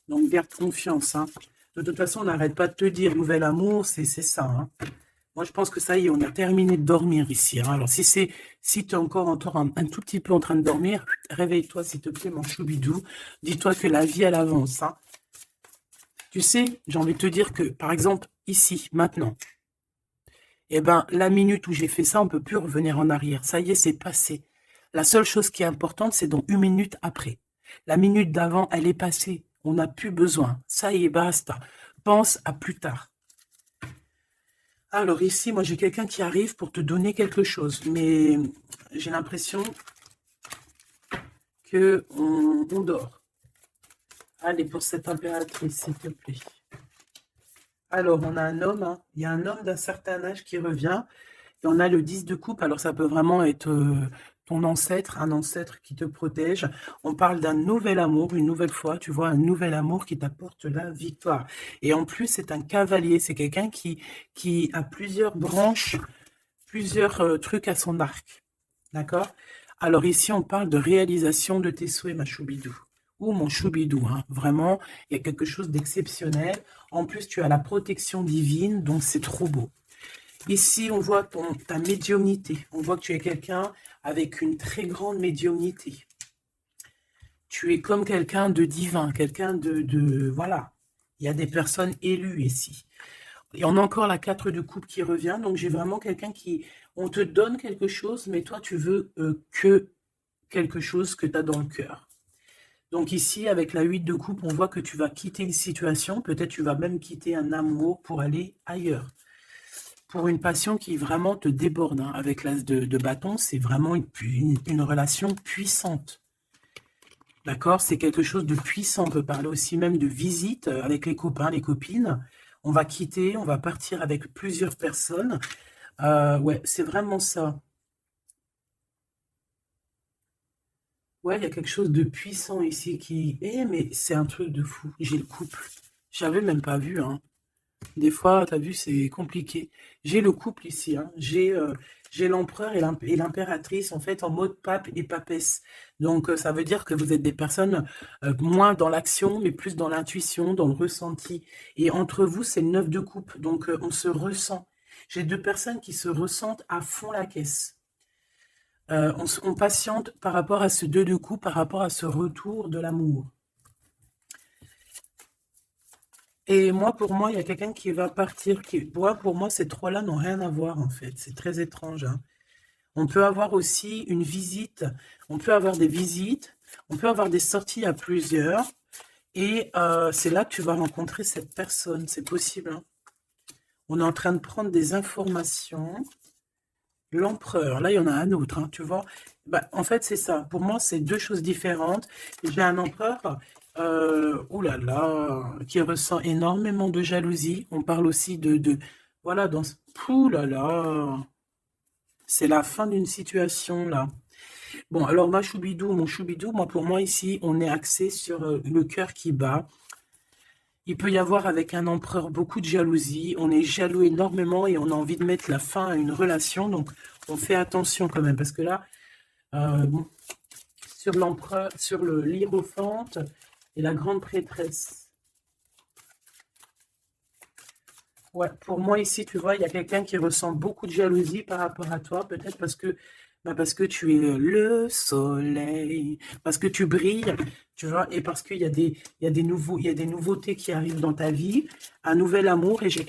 Donc, garde confiance, hein. De toute façon, on n'arrête pas de te dire nouvel amour, c'est ça, hein. Moi, je pense que ça y est, on a terminé de dormir ici, hein. Alors, si tu es encore un tout petit peu en train de dormir, réveille-toi, s'il te plaît, mon choubidou. Dis-toi que la vie, elle avance, hein. Tu sais, j'ai envie de te dire que, par exemple, ici, maintenant, eh ben, la minute où j'ai fait ça, on ne peut plus revenir en arrière. Ça y est, c'est passé. La seule chose qui est importante, c'est dans une minute après. La minute d'avant, elle est passée. On n'a plus besoin. Ça y est, basta. Pense à plus tard. Alors ici, moi, j'ai quelqu'un qui arrive pour te donner quelque chose. Mais j'ai l'impression qu'on dort. Allez, pour cette impératrice, s'il te plaît. Alors, on a un homme, hein. Il y a un homme d'un certain âge qui revient. Et on a le 10 de coupe. Alors, ça peut vraiment être ton ancêtre, un ancêtre qui te protège. On parle d'un nouvel amour, une nouvelle fois. Tu vois, un nouvel amour qui t'apporte la victoire. Et en plus, c'est un cavalier. C'est quelqu'un qui a plusieurs branches, plusieurs trucs à son arc. D'accord? Alors ici, on parle de réalisation de tes souhaits, ma choubidou. Ou mon choubidou, hein. Vraiment, il y a quelque chose d'exceptionnel. En plus, tu as la protection divine, donc c'est trop beau. Ici, on voit ta médiumnité. On voit que tu es quelqu'un avec une très grande médiumnité. Tu es comme quelqu'un de divin, quelqu'un voilà. Il y a des personnes élues ici. Et on a encore la 4 de coupe qui revient. Donc, j'ai vraiment quelqu'un on te donne quelque chose, mais toi, tu veux que quelque chose que tu as dans le cœur. Donc ici, avec la 8 de coupe, on voit que tu vas quitter une situation, peut-être tu vas même quitter un amour pour aller ailleurs. Pour une passion qui vraiment te déborde, hein. Avec l'as de bâton, c'est vraiment une relation puissante. D'accord? C'est quelque chose de puissant. On peut parler aussi même de visite avec les copains, les copines. On va quitter, on va partir avec plusieurs personnes. Ouais, c'est vraiment ça. Ouais, il y a quelque chose de puissant ici qui... mais c'est un truc de fou. J'ai le couple. J'avais même pas vu, hein. Des fois, tu as vu, c'est compliqué. J'ai le couple ici, hein. J'ai l'empereur et l'impératrice, en fait, en mode pape et papesse. Donc, ça veut dire que vous êtes des personnes moins dans l'action, mais plus dans l'intuition, dans le ressenti. Et entre vous, c'est le 9 de coupe. Donc, on se ressent. J'ai deux personnes qui se ressentent à fond la caisse. On patiente par rapport à ce 2 de coupe, par rapport à ce retour de l'amour. Et moi, pour moi, il y a quelqu'un qui va partir. Pour moi, ces trois-là n'ont rien à voir, en fait. C'est très étrange, hein. On peut avoir aussi une visite. On peut avoir des visites. On peut avoir des sorties à plusieurs. Et c'est là que tu vas rencontrer cette personne. C'est possible, hein. On est en train de prendre des informations. L'empereur, là, il y en a un autre, hein, tu vois. Bah, en fait, c'est ça. Pour moi, c'est deux choses différentes. J'ai un empereur, ouh là là, qui ressent énormément de jalousie. On parle aussi voilà, ouh là là, c'est la fin d'une situation, là. Bon, alors, mon choubidou, moi, pour moi, ici, on est axé sur le cœur qui bat. Il peut y avoir avec un empereur beaucoup de jalousie. On est jaloux énormément et on a envie de mettre la fin à une relation. Donc, on fait attention quand même. Parce que là, bon, sur l'empereur, sur l'hiérophante et la grande prêtresse. Ouais, pour moi ici, tu vois, il y a quelqu'un qui ressent beaucoup de jalousie par rapport à toi. Peut-être parce que tu es le soleil, parce que tu brilles, tu vois, et parce qu'il y a il y a des nouveautés qui arrivent dans ta vie, un nouvel amour, et j'ai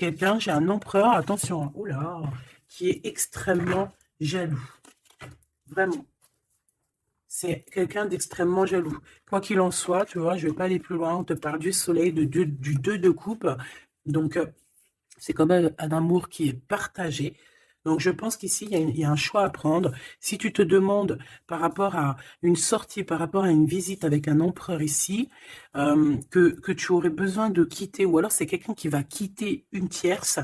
un empereur, attention, hein, oula, qui est extrêmement jaloux. Vraiment. C'est quelqu'un d'extrêmement jaloux. Quoi qu'il en soit, tu vois, je ne vais pas aller plus loin, on te parle du soleil, du 2 de coupe, donc c'est quand même un amour qui est partagé. Donc, je pense qu'ici, il y a un choix à prendre. Si tu te demandes par rapport à une sortie, par rapport à une visite avec un empereur ici, que tu aurais besoin de quitter, ou alors c'est quelqu'un qui va quitter une tierce,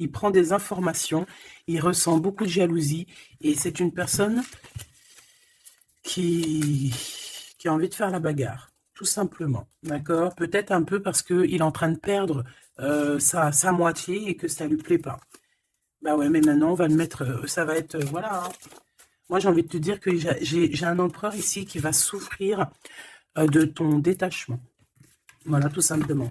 il prend des informations, il ressent beaucoup de jalousie, et c'est une personne qui a envie de faire la bagarre, tout simplement. D'accord? Peut-être un peu parce qu'il est en train de perdre sa moitié et que ça lui plaît pas. Bah ouais, mais maintenant, on va le mettre, ça va être, voilà, hein. Moi, j'ai envie de te dire que j'ai un empereur ici qui va souffrir de ton détachement. Voilà, tout simplement.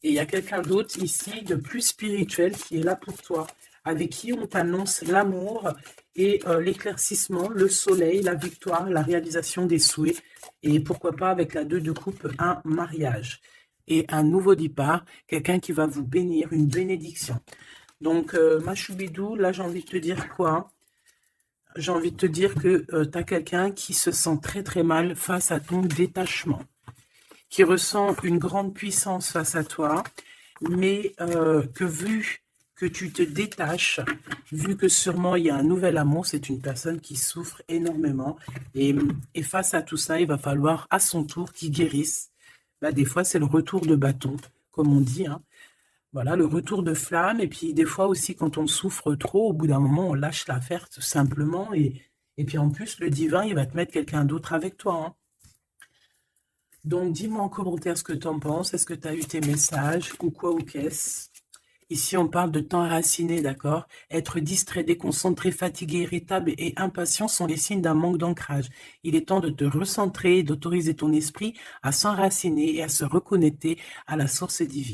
Et il y a quelqu'un d'autre ici, de plus spirituel, qui est là pour toi, avec qui on t'annonce l'amour et l'éclaircissement, le soleil, la victoire, la réalisation des souhaits. Et pourquoi pas, avec la 2 de coupe, un mariage. Et un nouveau départ, quelqu'un qui va vous bénir, une bénédiction. Donc, ma choubidou, là, j'ai envie de te dire quoi? J'ai envie de te dire que tu as quelqu'un qui se sent très très mal face à ton détachement, qui ressent une grande puissance face à toi, mais que vu que tu te détaches, vu que sûrement il y a un nouvel amour, c'est une personne qui souffre énormément. Et face à tout ça, il va falloir à son tour qu'il guérisse. Bah, des fois, c'est le retour de bâton, comme on dit, hein. Voilà, le retour de flamme. Et puis, des fois aussi, quand on souffre trop, au bout d'un moment, on lâche l'affaire tout simplement. Et puis, en plus, le divin, il va te mettre quelqu'un d'autre avec toi, hein. Donc, dis-moi en commentaire ce que tu en penses. Est-ce que tu as eu tes messages ou quoi ou qu'est-ce? Ici, on parle de temps enraciné, d'accord? Être distrait, déconcentré, fatigué, irritable et impatient sont les signes d'un manque d'ancrage. Il est temps de te recentrer, d'autoriser ton esprit à s'enraciner et à se reconnecter à la source divine.